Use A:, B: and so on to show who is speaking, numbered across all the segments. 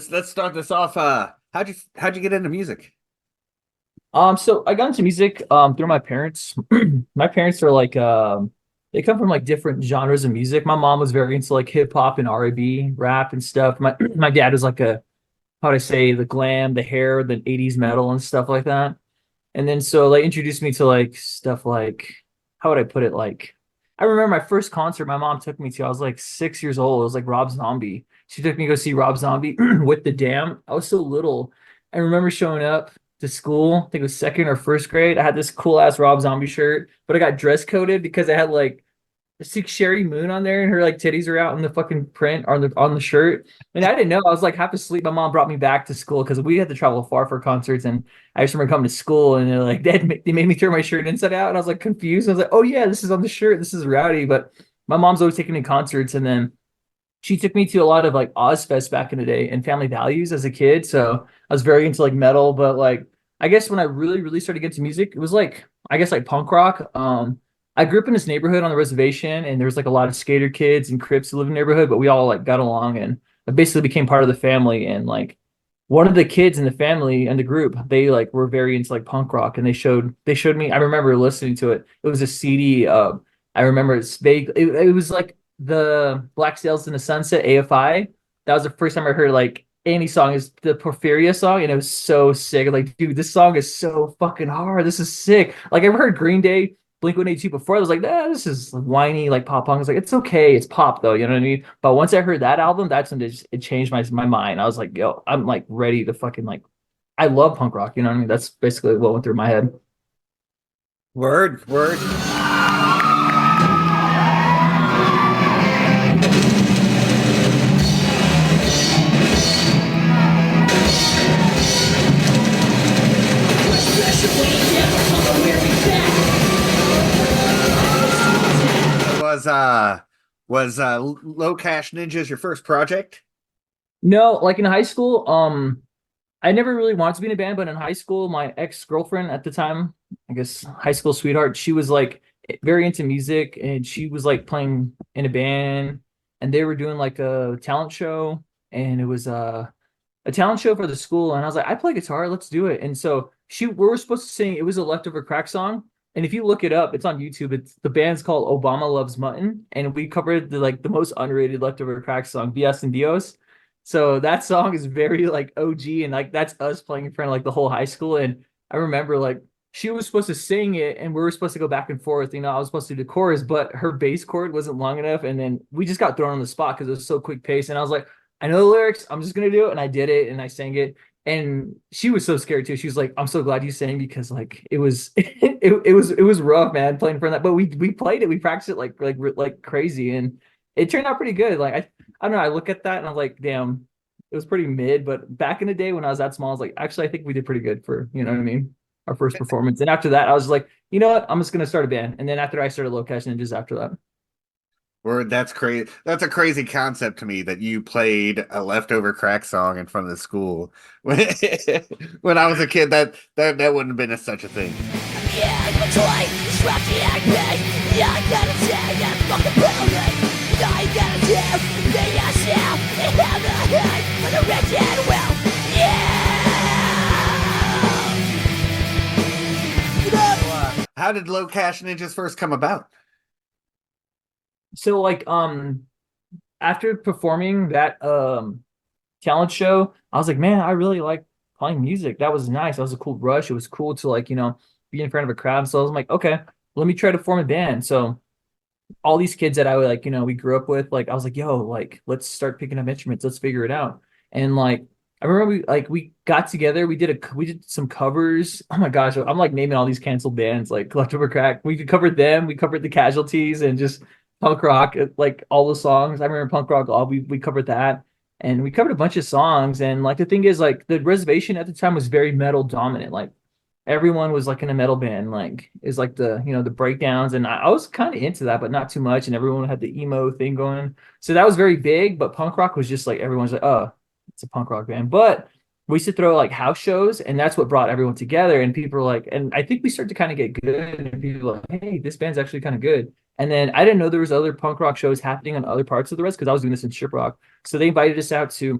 A: Let's start this off. How'd you get into music?
B: So I got into music through my parents. My parents are like they come from like different genres of music. My mom was very into like hip hop and R&B, rap and stuff. My dad was like a how would I say the glam, the hair, the 80s metal and stuff like that. And then so they introduced me to like stuff like how would I put it? Like I remember my first concert my mom took me to. I was like 6 years old. It was like Rob Zombie. She took me to go see Rob Zombie with the Dam. I was so little. I remember showing up to school. I think it was second or first grade. I had this cool ass Rob Zombie shirt, but I got dress coded because I had like see Sherry Moon on there and her like titties are out in the fucking print on the shirt. And I didn't know. I was like half asleep. My mom brought me back to school because we had to travel far for concerts. And I just remember coming to school and they're like, they made me turn my shirt inside out. And I was like confused. I was like, oh yeah, this is on the shirt. This is rowdy. But my mom's always taking me to concerts. And then she took me to a lot of like Ozfest back in the day and Family Values as a kid. So I was very into like metal, but like I guess when I really, really started getting to music, it was like I guess like punk rock. I grew up in this neighborhood on the reservation, and there was like a lot of skater kids and Crips who live in the neighborhood, but we all like got along and I basically became part of the family. And like one of the kids in the family and the group, they like were very into like punk rock, and they showed me. I remember listening to it. It was a CD. I remember it's vague. It was like the Black Sails in the Sunset AFI. That was the first time I heard like any song is the Porphyria song, and it was so sick. Like, dude, this song is so fucking hard. This is sick. Like, I've heard Green Day, Blink-182 before. I was like, nah, this is whiny, like pop punk. I was like, it's okay, it's pop though, you know what I mean? But once I heard that album, that's when it changed my mind. I was like, yo, I'm like ready to fucking like, I love punk rock. You know what I mean? That's basically what went through my head.
A: Word, word. Was Low Cash Ninjas your first project?
B: No, like in high school, I never really wanted to be in a band, but in high school, my ex-girlfriend at the time, I guess high school sweetheart, she was like very into music and she was like playing in a band and they were doing like a talent show and it was a talent show for the school. And I was like, I play guitar, let's do it. And so we were supposed to sing, it was a Leftover Crack song. And if you look it up, it's on YouTube. It's the band's called Obama Loves Mutton, and we covered the most underrated Leftover Crack song, BS and Dios. So that song is very like OG, and like that's us playing in front of like the whole high school. And I remember like she was supposed to sing it, and we were supposed to go back and forth. You know, I was supposed to do the chorus, but her bass chord wasn't long enough, and then we just got thrown on the spot because it was so quick pace. And I was like, I know the lyrics, I'm just gonna do it, and I did it, and I sang it. And she was so scared too. She was like, "I'm so glad you sang because like it was it was rough, man, playing in front of that." But we played it, we practiced it like crazy, and it turned out pretty good. Like I don't know, I look at that and I'm like, damn, it was pretty mid. But back in the day when I was that small, I was like, actually, I think we did pretty good for you know what I mean, our first performance. And after that, I was like, you know what, I'm just gonna start a band. And then after I started Low Cash Ninjas after that.
A: Word, that's crazy. That's a crazy concept to me that you played a Leftover Crack song in front of the school. When, when I was a kid, that wouldn't have been such a thing. How did Low Cash Ninjas first come about?
B: So like after performing that talent show, I was like, man, I really like playing music. That was nice. That was a cool rush. It was cool to like, be in front of a crowd. So I was like, okay, let me try to form a band. So all these kids that I would like, we grew up with, like I was like, yo, like let's start picking up instruments. Let's figure it out. And like I remember we got together, we did some covers. Oh my gosh, I'm like naming all these canceled bands like Leftover Crack. We covered them, we covered the Casualties and just punk rock, like all the songs. I remember punk rock, all we covered that. And we covered a bunch of songs. And like the thing is, like the reservation at the time was very metal dominant. Like everyone was like in a metal band, like is like the breakdowns. And I was kind of into that, but not too much. And everyone had the emo thing going. So that was very big, but punk rock was just like everyone's like, oh, it's a punk rock band. But we used to throw like house shows, and that's what brought everyone together. And people were like, and I think we started to kind of get good, and people were like, hey, this band's actually kind of good. And then I didn't know there was other punk rock shows happening on other parts of the West because I was doing this in Shiprock. So they invited us out to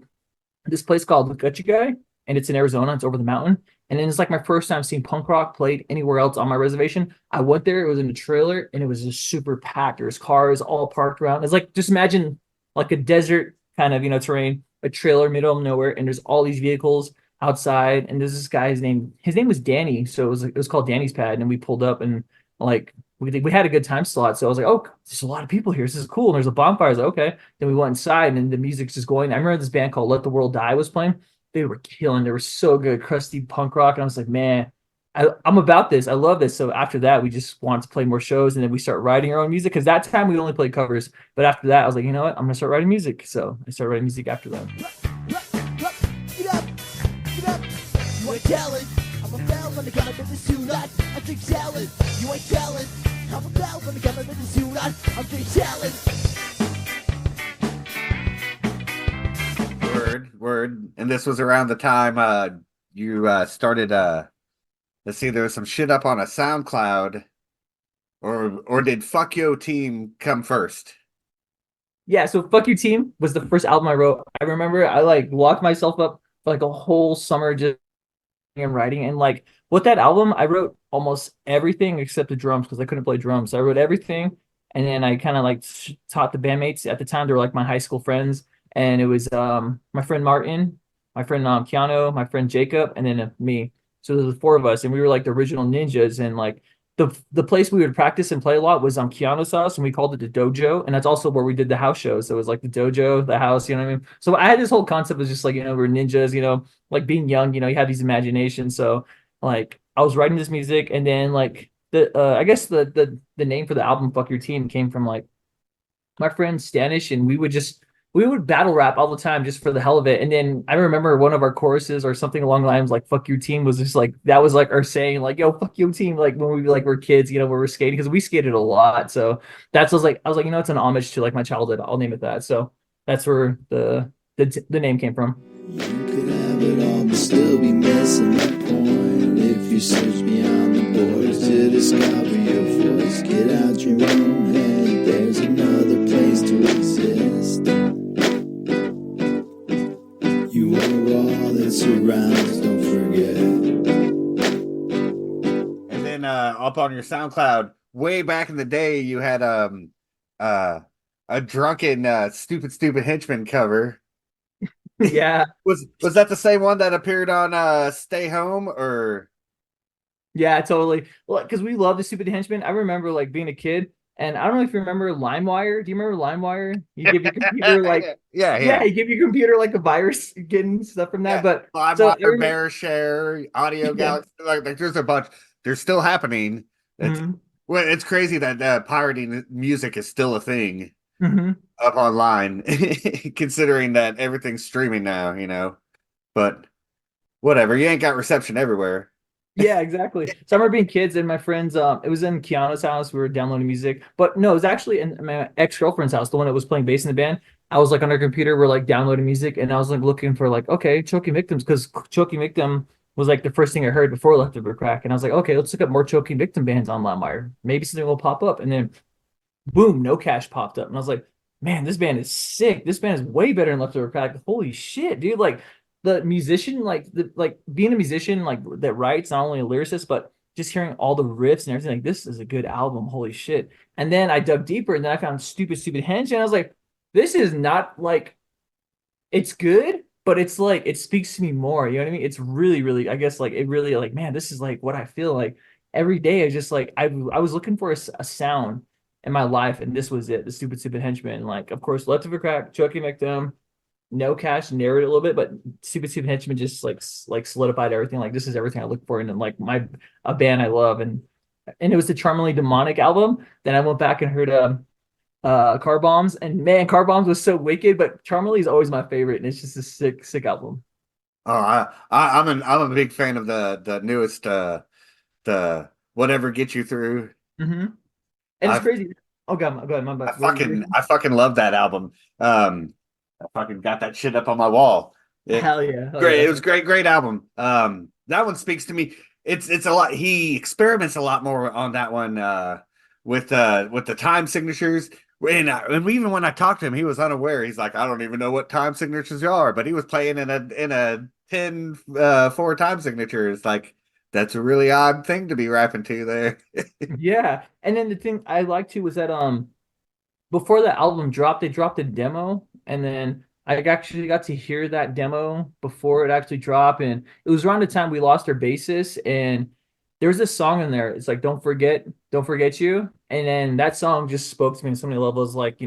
B: this place called Gucci Guy, and it's in Arizona. It's over the mountain. And then it's like my first time seeing punk rock played anywhere else on my reservation. I went there, it was in a trailer, and it was just super packed. There's cars all parked around. It's like just imagine like a desert kind of, terrain, a trailer, middle of nowhere, and there's all these vehicles outside. And there's this guy, his name was Danny. So it was called Danny's Pad, and we pulled up and like we had a good time slot. So I was like, oh, there's a lot of people here. This is cool. And there's a bonfire. I was like, okay. Then we went inside and the music's just going. I remember this band called Let the World Die was playing. They were killing. They were so good, crusty punk rock. And I was like, man, I'm about this. I love this. So after that, we just wanted to play more shows, and then we start writing our own music. Because that time we only played covers. But after that, I was like, you know what? I'm gonna start writing music. So I started writing music after that.
C: Get up, get up. You ain't telling. I'm a bell when the gun up in the suit. I'm just telling. You ain't telling. I'm a bell when the gun up in the suit. I'm just telling.
A: Word. And this was around the time you started let's see, there was some shit up on a SoundCloud, or did Fuck Yo Team come first?
B: Yeah, so Fuck You Team was the first album I wrote. I remember I like locked myself up for like a whole summer just and writing. And like with that album, I wrote almost everything except the drums because I couldn't play drums. So I wrote everything. And then I kind of like taught the bandmates at the time. They were like my high school friends. And it was my friend Martin, my friend Keanu, my friend Jacob, and then me. So there was the four of us, and we were like the original ninjas. And like the place we would practice and play a lot was Keanu's house, and we called it the dojo. And that's also where we did the house shows. So it was like the dojo, the house, you know what I mean? So I had this whole concept of just like, we're ninjas, like being young, you have these imaginations. So like I was writing this music, and then like I guess the name for the album Fuck Your Team came from like my friend Stanish, and we would battle rap all the time just for the hell of it. And then I remember one of our choruses or something along the lines like "fuck your team" was just like that was like our saying like "yo fuck your team" like when we like were kids, when we were skating because we skated a lot. So that's I was like it's an homage to like my childhood. I'll name it that. So that's where the name came from.
C: You could have it all, but still be missing the point. If you search beyond the borders to discover your voice, get out your own head. There's another place to exist. You are all that surrounds, don't forget.
A: And then up on your SoundCloud, way back in the day, you had a drunken stupid henchman cover.
B: Yeah.
A: Was that the same one that appeared on Stay Home, or
B: Yeah, totally. Well, because we love the Stupid Henchman. I remember like being a kid, and I don't know if you remember LimeWire. Do you remember LimeWire? You give your computer like, yeah,
A: yeah.
B: you give your computer like a virus, getting stuff from that.
A: Yeah,
B: But so I
A: LimeWire,
B: remember,
A: Bear Share, Audio
B: yeah.
A: Galaxy, like there's a bunch. They're still happening. It's
B: Hmm.
A: well, it's crazy that pirating music is still a thing
B: Hmm.
A: up online, considering that everything's streaming now. But whatever, you ain't got reception everywhere.
B: Yeah, exactly. So I remember being kids and my friends. It was in Kiana's house. We were downloading music, but no, it was actually in my ex-girlfriend's house, the one that was playing bass in the band. I was like on her computer, we're like downloading music, and I was like looking for like, okay, Choking Victims, because Choking Victim was like the first thing I heard before Leftover Crack, and I was like, okay, let's look up more Choking Victim bands on LimeWire. Maybe something will pop up, and then boom, No Cash popped up, and I was like, man, this band is sick. This band is way better than Leftover Crack. Holy shit, dude! Like the musician, like being a musician, like that writes, not only a lyricist, but just hearing all the riffs and everything. Like this is a good album. Holy shit! And then I dug deeper, and then I found Stupid Henge, and I was like, this is not like it's good, but it's like it speaks to me more. You know what I mean? It's really, really, I guess like it really like, man, this is like what I feel like every day. I just like I was looking for a sound in my life, and this was it, the Stupid Henchman. Like, of course, Leftover Crack, Choking Victim, No Cash narrowed it a little bit, but Stupid Henchman just like solidified everything. Like this is everything I look for in like a band I love. And it was the Charmingly Demonic album. Then I went back and heard Car Bombs, and man, Car Bombs was so wicked, but Charmely is always my favorite, and it's just a sick album.
A: Oh, I'm a big fan of the newest the Whatever Gets You Through.
B: Hmm. And it's
A: I
B: crazy. Oh god, go ahead, my
A: I
B: bad. What were you
A: fucking I fucking love that album. I fucking got that shit up on my wall. Yeah.
B: Hell
A: Great.
B: yeah.
A: It was great album. That one speaks to me. It's a lot. He experiments a lot more on that one with the time signatures. And even when I talked to him, he was unaware. He's like, I don't even know what time signatures are, but he was playing in a 10 4 time signatures. Like that's a really odd thing to be rapping to there.
B: Yeah. And then the thing I liked too was that before the album dropped, they dropped a demo, and then I actually got to hear that demo before it actually dropped. And it was around the time we lost our bassist, and there was this song in there. It's like Don't Forget You. And then that song just spoke to me on so many levels, like,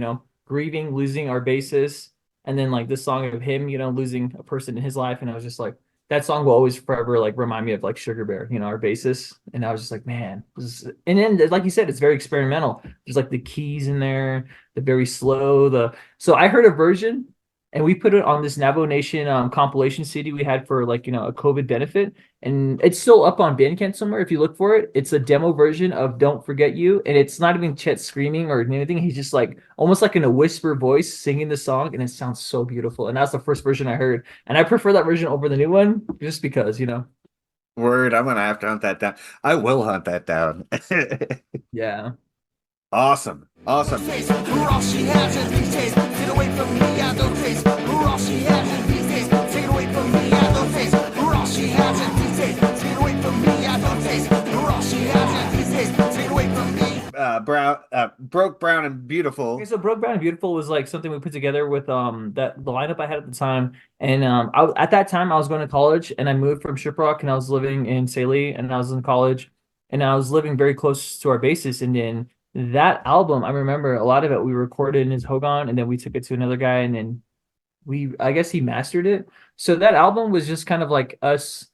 B: grieving, losing our bassist, and then like this song of him, losing a person in his life. And I was just like, that song will always forever like remind me of like Sugar Bear, our bassist. And I was just like, man, and then like you said, it's very experimental. There's like the keys in there, the very slow, so I heard a version and we put it on this Navajo Nation compilation CD we had for like a COVID benefit, and it's still up on Bandcamp somewhere if you look for it. It's a demo version of Don't Forget You, and it's not even Chet screaming or anything. He's just like almost like in a whisper voice singing the song, and it sounds so beautiful. And that's the first version I heard, and I prefer that version over the new one just because
A: Word, I'm gonna have to hunt that down. I will hunt that down.
B: yeah.
A: Awesome. Awesome.
D: You're all she has in these days. Get away from me, I don't taste. You're all she has in these days. Take it away from me, I don't taste. You're all she has in these days. Take it away from me, I don't taste. You're all she has in these days. Take it away from me.
A: Broke, Brown, and Beautiful.
B: Okay, so Broke Brown and Beautiful was like something we put together with the lineup I had at the time, and at that time I was going to college, and I moved from Shiprock, and I was living in Saley, and I was in college, and I was living very close to our bassist, and then that album I remember a lot of it we recorded in his Hogan, and then we took it to another guy, and then I guess he mastered it. So that album was just kind of like us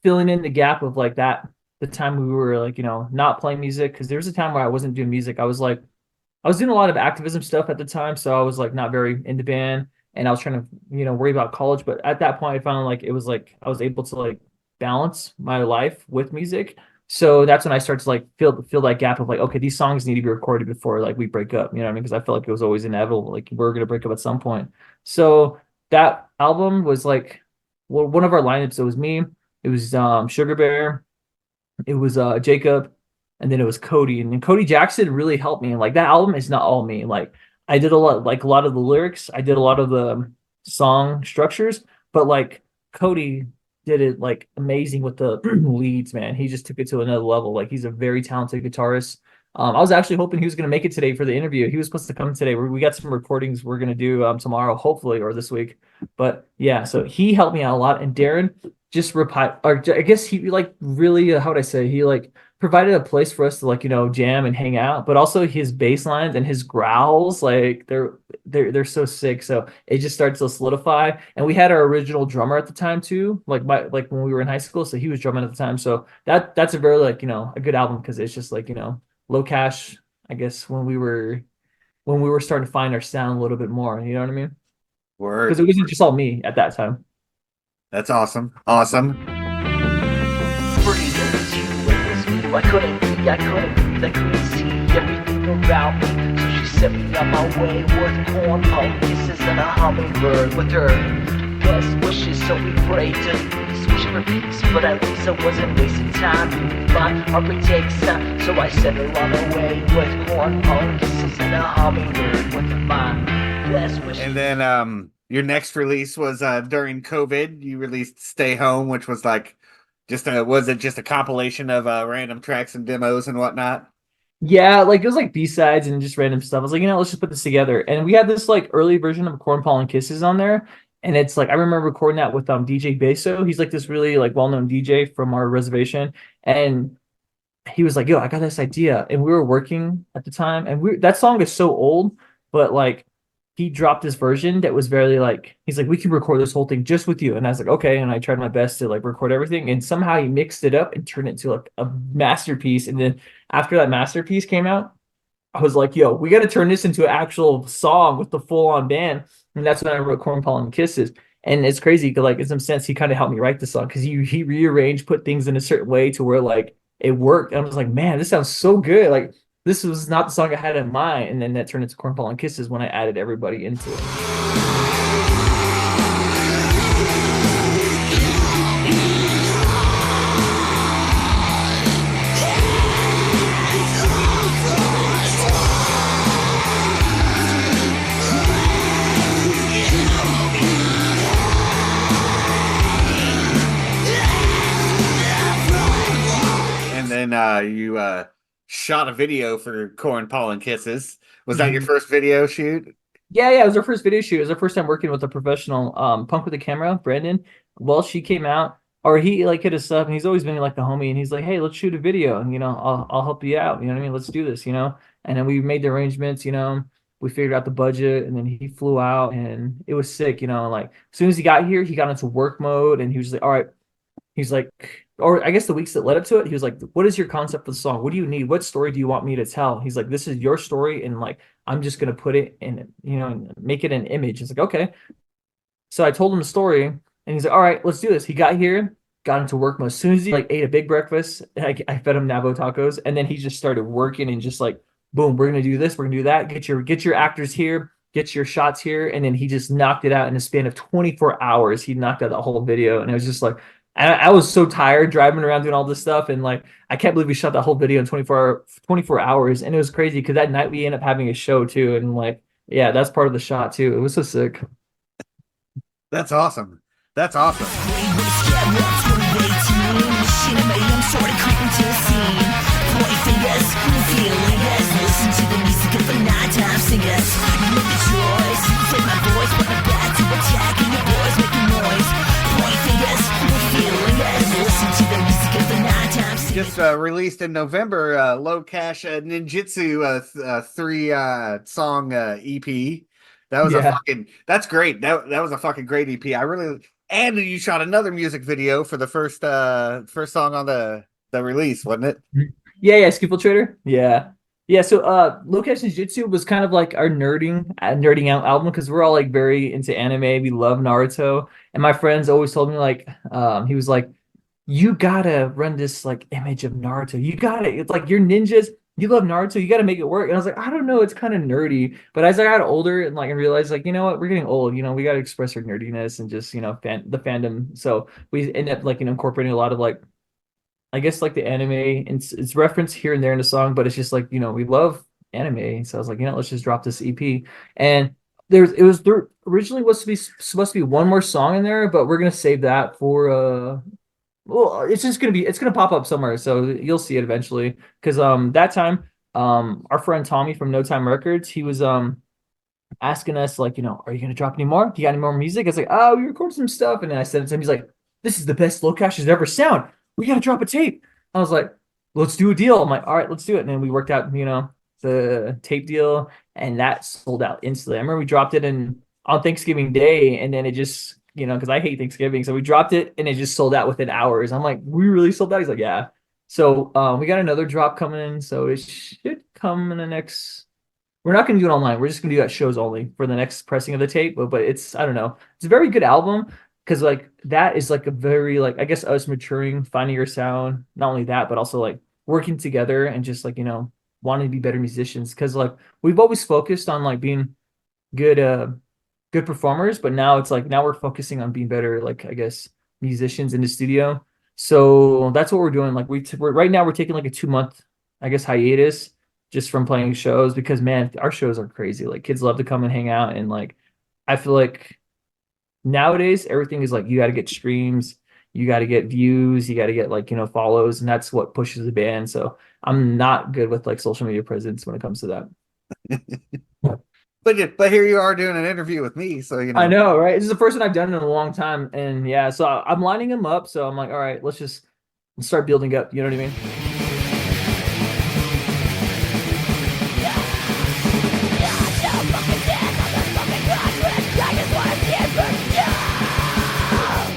B: filling in the gap of like the time we were like not playing music, because there was a time where I wasn't doing music. I was doing a lot of activism stuff at the time, so I was like not very into band, and I was trying to worry about college. But at that point I found like it was like I was able to like balance my life with music. So that's when I started to like feel that gap of like, okay, these songs need to be recorded before like we break up, what I mean? Because I felt like it was always inevitable, like we're gonna break up at some point. So that album was like, well, one of our lineups. It was me, it was Sugar Bear, it was Jacob, and then it was Cody. And then Cody Jackson really helped me. And like that album is not all me. Like I did a lot of the lyrics, I did a lot of the song structures, but like Cody did it like amazing with the leads, man. He just took it to another level. Like he's a very talented guitarist. I was actually hoping he was going to make it today for the interview. He was supposed to come today. We got some recordings we're going to do tomorrow, hopefully, or this week. But yeah, so he helped me out a lot. And Darren just replied, or I guess he like really, how would I say? He like provided a place for us to like, jam and hang out. But also his bass lines and his growls, like they're so sick. So it just starts to solidify. And we had our original drummer at the time too, like when we were in high school. So he was drumming at the time. So that's a very like, a good album, because it's just like, low cash, I guess, when we were starting to find our sound a little bit more, you know what I mean?
A: Word.
B: Because it wasn't just all me at that time.
A: That's awesome. Awesome.
E: I couldn't breathe, I couldn't see everything around me. So she set me on my way with corn, pole kisses, and a hummingbird with her best wishes. So we prayed to peace, wish for peace, but at least I wasn't wasting time. My heart would take time, so I set her on her way with corn, pole kisses, and a hummingbird with my best wishes.
A: And then your next release was during COVID. You released Stay Home, which was like was it just a compilation of random tracks and demos and whatnot?
B: Yeah, like it was like B-sides and just random stuff. I was like, let's just put this together. And we had this like early version of Corn Pollen Kisses on there. And it's like I remember recording that with DJ Beso. He's like this really like well-known DJ from our reservation. And he was like, yo, I got this idea. And we were working at the time. And that song is so old, but like he dropped this version that was very like, he's like, we can record this whole thing just with you. And I was like, okay. And I tried my best to like record everything. And somehow he mixed it up and turned it into like a masterpiece. And then after that masterpiece came out, I was like, yo, we got to turn this into an actual song with the full on band. And that's when I wrote Corn Pollen Kisses. And it's crazy because like in some sense, he kind of helped me write the song because he rearranged, put things in a certain way to where like it worked. And I was like, man, this sounds so good. Like, this was not the song I had in mind, and then that turned into Corn Pollen Kisses when I added everybody into it.
A: And then you shot a video for Corn Pollen Kisses. Was that your
B: Mhm.
A: first video shoot?
B: Yeah, it was our first video shoot. It was our first time working with a professional punk with a camera, Brandon. Well, she came out, or he like hit us up, and he's always been like the homie, and he's like, "Hey, let's shoot a video, and I'll help you out. You know what I mean? Let's do this, you know." And then we made the arrangements, we figured out the budget, and then he flew out, and it was sick, Like as soon as he got here, he got into work mode, and he was like, "All right." He's like, or I guess the weeks that led up to it, he was like, "What is your concept for the song? What do you need? What story do you want me to tell?" He's like, "This is your story, and like I'm just gonna put it in, and make it an image." It's like, okay. So I told him the story, and he's like, "All right, let's do this." He got here, got into work mode. As soon as he like ate a big breakfast, I fed him Nabo tacos, and then he just started working and just like, boom, we're gonna do this, we're gonna do that. Get your actors here, get your shots here, and then he just knocked it out in a span of 24 hours. He knocked out the whole video, and it was just like. I was so tired driving around doing all this stuff, and like I can't believe we shot that whole video in 24 hours, and it was crazy because that night we ended up having a show too, and like yeah, that's part of the shot too. It was so sick.
A: That's awesome. That's awesome. Just released in November, Low Cash Ninjutsu 3 song EP. That was
B: Yeah.
A: that's great. That was a fucking great EP. And you shot another music video for the first song on the release, wasn't it?
B: Yeah, Skiffle Trader. Yeah. Yeah, so Lokesh Jitsu was kind of like our nerding out album because we're all like very into anime. We love Naruto. And my friends always told me like he was like, you gotta run this like image of Naruto. You gotta, it's like you're ninjas, you love Naruto, you gotta make it work. And I was like, I don't know, it's kind of nerdy. But as I got older and like I realized like, you know what, we're getting old, we gotta express our nerdiness and just, the fandom. So we end up like incorporating a lot of like I guess like the anime and it's referenced here and there in the song, but it's just like, we love anime. So I was like, let's just drop this EP. And there originally was supposed to be one more song in there, but we're gonna save that for well, it's gonna pop up somewhere, so you'll see it eventually. Because that time, our friend Tommy from No Time Records, he was asking us like, are you gonna drop any more? Do you got any more music? It's like, oh, we recorded some stuff, and then I said it to him. He's like, this is the best Low Cash has ever sound. We gotta drop a tape. I was like, let's do a deal. I'm like, all right, let's do it. And then we worked out, the tape deal, and that sold out instantly. I remember we dropped it on Thanksgiving Day, and then it just, because I hate Thanksgiving, so we dropped it, and it just sold out within hours. I'm like, we really sold out? He's like, yeah. So we got another drop coming in, so it should come in the next. We're not going to do it online. We're just going to do that shows only for the next pressing of the tape. But it's, I don't know. It's a very good album because like that is like a very like I guess us maturing, finding your sound. Not only that, but also like working together and just like wanting to be better musicians. Because like we've always focused on like being good good performers, but now it's like now we're focusing on being better like I guess musicians in the studio. So that's what we're doing. Like we're right now we're taking like a 2 month I guess hiatus just from playing shows because man, our shows are crazy. Like kids love to come and hang out and like I feel like nowadays everything is like you got to get streams, you got to get views, you got to get like follows, and that's what pushes the band. So I'm not good with like social media presence when it comes to that.
A: But here you are doing an interview with me, so
B: I know, right? This is the first one I've done in a long time, and yeah, so I'm lining them up. So I'm like, all right, let's start building up. You know what I mean?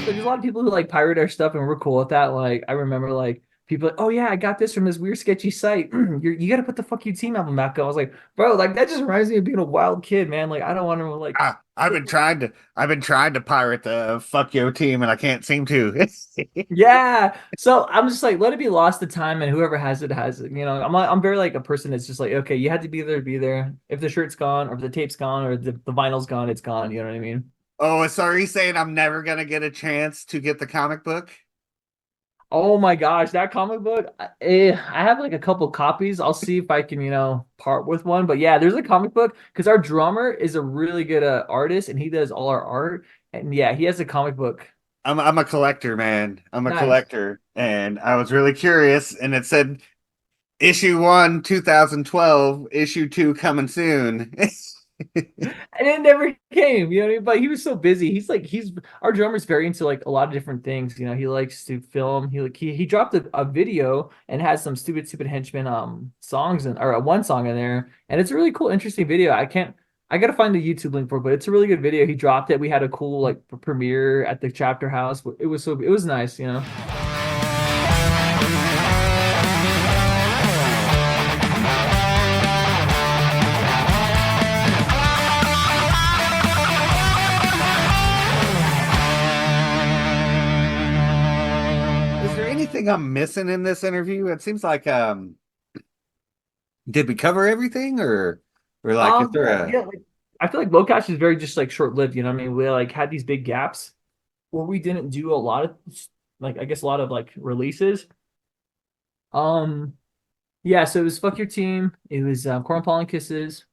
B: There's a lot of people who like pirate our stuff, and we're cool with that. Like, I remember like people like, oh yeah, I got this from this weird sketchy site. You got to put the Fuck You Team album back up. I was like, bro, like that just reminds me of being a wild kid, man. Like, I don't want to like.
A: I've been trying to pirate the Fuck Yo Team, and I can't seem to.
B: Yeah. So I'm just like, let it be lost to time, and whoever has it has it. I'm very like a person that's just like, okay, you had to be there, be there. If the shirt's gone, or if the tape's gone, or the vinyl's gone, it's gone. You know what I mean?
A: Oh, so are you saying I'm never gonna get a chance to get the comic book?
B: Oh my gosh, that comic book. I have like a couple copies. I'll see if I can, part with one. But yeah, there's a comic book because our drummer is a really good artist and he does all our art. And yeah, he has a comic book.
A: I'm a collector, man. I'm a
B: Nice.
A: collector, and I was really curious, and it said issue one, 2012, issue two coming soon.
B: And it never came, you know what I mean? But he was so busy. He's our drummer's very into like a lot of different things. He likes to film. He dropped a video and has some stupid henchman songs and or one song in there. And it's a really cool, interesting video. I gotta find the YouTube link for it, but it's a really good video. He dropped it. We had a cool like premiere at the chapter house. It was nice.
A: Is there anything I'm missing in this interview? It seems like did we cover everything or like is there a
B: Yeah, like, I feel like Locash is very just like short-lived, you know what I mean? We like had these big gaps where we didn't do a lot of like I guess a lot of like releases. Um yeah, so it was Fuck Your Team, it was Corn Pollen Kisses,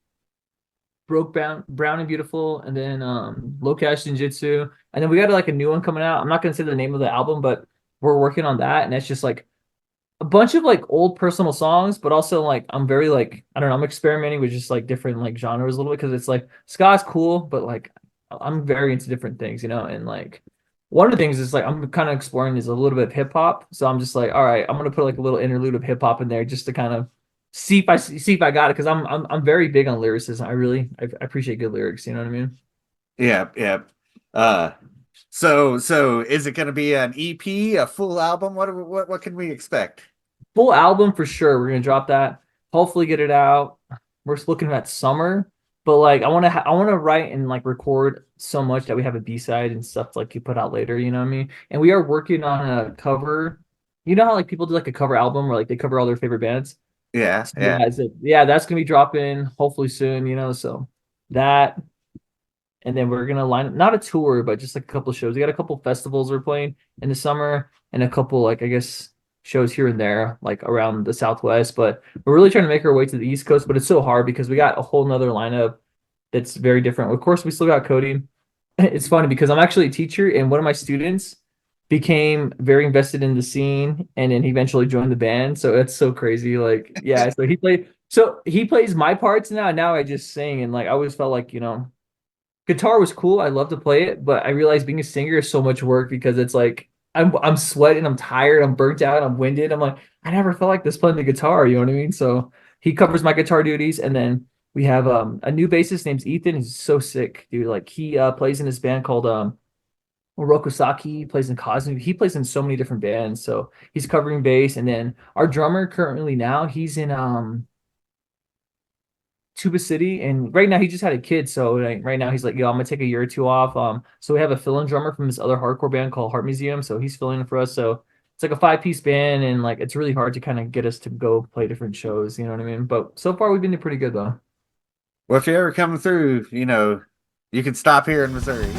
B: Brown and Beautiful, and then Locash Ninjutsu. And then we got like a new one coming out. I'm not gonna say the name of the album, but we're working on that, and it's just like a bunch of like old personal songs, but also like I'm very like I don't know, I'm experimenting with just like different like genres a little bit because it's like ska's cool, but like I'm very into different things, and like one of the things is like I'm kind of exploring is a little bit of hip hop. So I'm just like, all right, I'm gonna put like a little interlude of hip hop in there just to kind of see if I got it because I'm very big on lyricism. I appreciate good lyrics, you know what I mean?
A: yeah, yeah. Uh so is it gonna be an EP, a full album? What can we expect?
B: Full album for sure. We're gonna drop that. Hopefully get it out. We're just looking at summer, but like I want to write and like record so much that we have a B side and stuff like you put out later. You know what I mean? And we are working on a cover. You know how like people do like a cover album where like they cover all their favorite bands.
A: Yeah,
B: So,
A: yeah.
B: yeah, that's gonna be dropping hopefully soon. So that. And then we're gonna line up not a tour, but just like a couple of shows. We got a couple festivals we're playing in the summer, and a couple like I guess shows here and there, like around the Southwest. But we're really trying to make our way to the East Coast, but it's so hard because we got a whole nother lineup that's very different. Of course, we still got coding. It's funny because I'm actually a teacher, and one of my students became very invested in the scene, and then he eventually joined the band. So it's so crazy. Like, yeah, so he plays my parts now. And now I just sing, and like I always felt like guitar was cool. I love to play it, but I realized being a singer is so much work because it's like I'm sweating, I'm tired, I'm burnt out, I'm winded. I'm like, I never felt like this playing the guitar, you know what I mean? So he covers my guitar duties, and then we have a new bassist named Ethan. He's so sick, dude. Like he plays in this band called Orokosaki, he plays in Cosmic, he plays in so many different bands. So he's covering bass, and then our drummer currently now he's in Tuba City, and right now he just had a kid, so like, right now he's like, yo, I'm gonna take a year or two off. So we have a fill-in drummer from this other hardcore band called Heart Museum, so he's filling in for us. So it's like a five-piece band, and like it's really hard to kind of get us to go play different shows, you know what I mean? But so far we've been doing pretty good though.
A: Well, if you ever come through, you can stop here in Missouri.